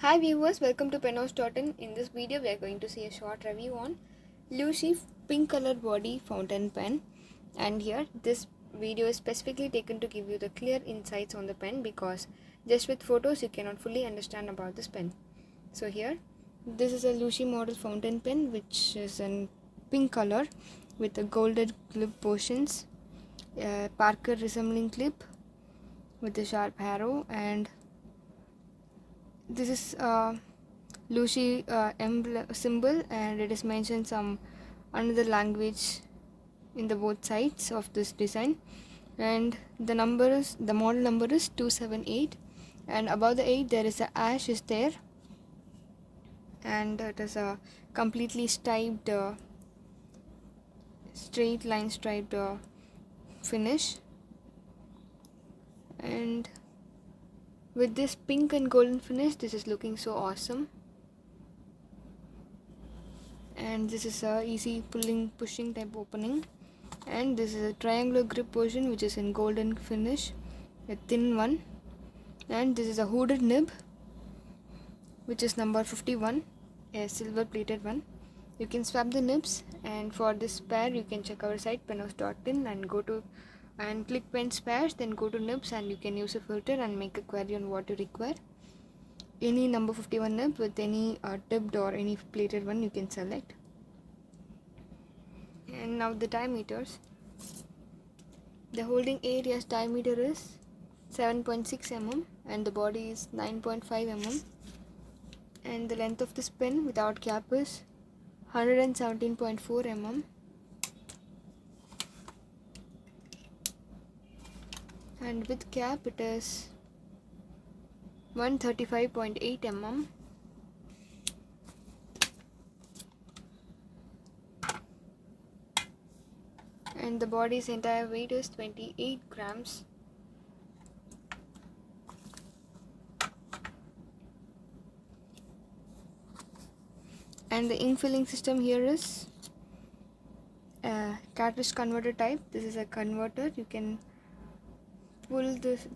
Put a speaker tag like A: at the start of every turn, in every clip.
A: Hi viewers, welcome to penhouse.in. In this video we are going to see a short review on Luoshi pink color body fountain pen, and here this video is specifically taken to give you the clear insights on the pen because just with photos you cannot fully understand about this pen. So here this is a Luoshi model fountain pen which is in pink color with a golden clip portions, Parker resembling clip with a sharp arrow, and this is Luoshi symbol, and it is mentioned some another language in the both sides of this design, and the model number is 278, and above the 8 there is a ash is there, and it is a completely striped straight line striped finish, and with this pink and golden finish this is looking so awesome. And this is a easy pushing type opening, and this is a triangular grip portion which is in golden finish, a thin one, and this is a hooded nib which is number 51, a silver plated one. You can swap the nibs, and for this pair you can check our site penhouse.in and go to and click pen spares, then go to nibs and you can use a filter and make a query on what you require. Any number 51 nib with any tipped or any plated one you can select. And now the diameters. The holding area's diameter is 7.6 mm and the body is 9.5 mm, and the length of this pen without cap is 117.4 mm, and with cap it is 135.8 mm, and the body's entire weight is 28 grams. And the ink filling system here is a cartridge converter type. This is a converter. You can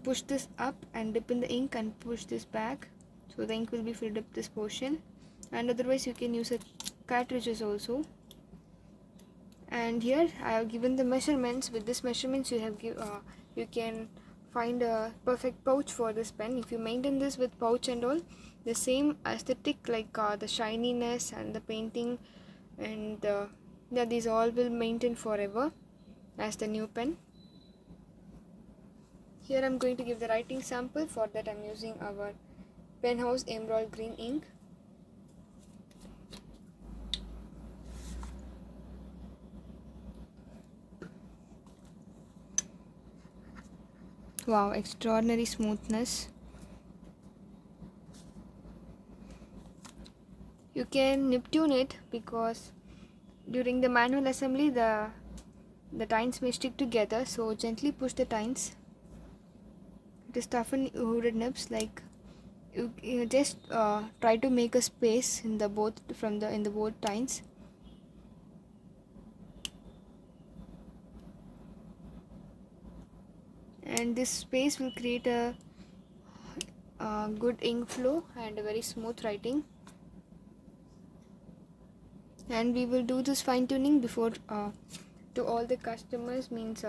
A: push this up and dip in the ink and push this back, so the ink will be filled up this portion, and otherwise you can use a cartridges also. And here I have given the measurements. With this measurements you can find a perfect pouch for this pen. If you maintain this with pouch and all, the same aesthetic like the shininess and the painting and these all will maintain forever as the new pen. Here I am going to give the writing sample. For that I am using our Penhouse Emerald Green ink. Wow, extraordinary smoothness. You can nib tune it because during the manual assembly the tines may stick together, so gently push the tines. It is toughen hooded nibs, like you just try to make a space in the both tines. And this space will create a good ink flow and a very smooth writing. And we will do this fine tuning before to all the customers, means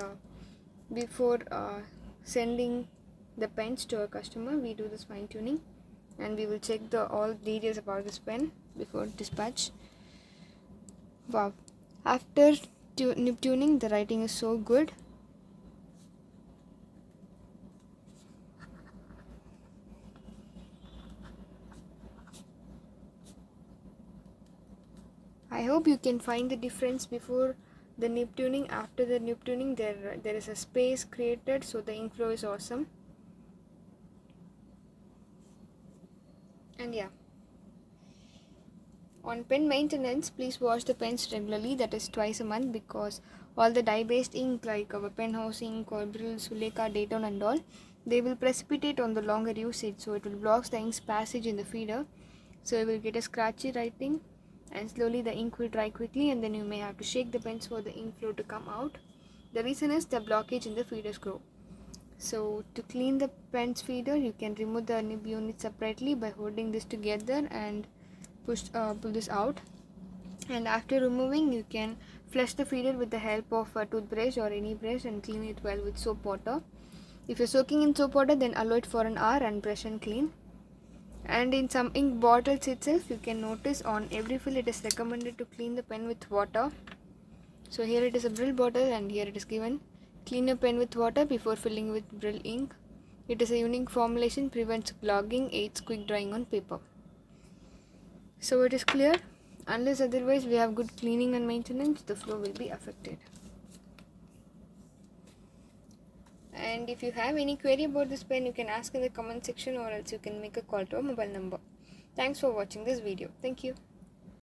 A: before sending the pens to a customer. We do this fine tuning and we will check the all details about this pen before dispatch. Wow, after nib tuning the writing is so good. I hope you can find the difference before the nib tuning. After the nib tuning there is a space created, so the ink flow is awesome. And yeah, on pen maintenance, please wash the pens regularly, that is twice a month, because all the dye based ink like our Penhouse ink or Brill, Suleka, Dayton and all, they will precipitate on the longer usage, so it will block the ink's passage in the feeder, so you will get a scratchy writing, and slowly the ink will dry quickly, and then you may have to shake the pens for the ink flow to come out. The reason is the blockage in the feeder screw. So to clean the pen's feeder, you can remove the nib unit separately by holding this together and pull this out. And after removing, you can flush the feeder with the help of a toothbrush or any brush and clean it well with soap water. If you're soaking in soap water, then allow it for an hour and brush and clean. And in some ink bottles itself, you can notice on every fill it is recommended to clean the pen with water. So here it is a Brill bottle, and here it is given clean your pen with water before filling with Brill ink. It is a unique formulation, prevents clogging, aids quick drying on paper. So it is clear. Unless otherwise we have good cleaning and maintenance, the flow will be affected. And if you have any query about this pen, you can ask in the comment section, or else you can make a call to our mobile number. Thanks for watching this video. Thank you.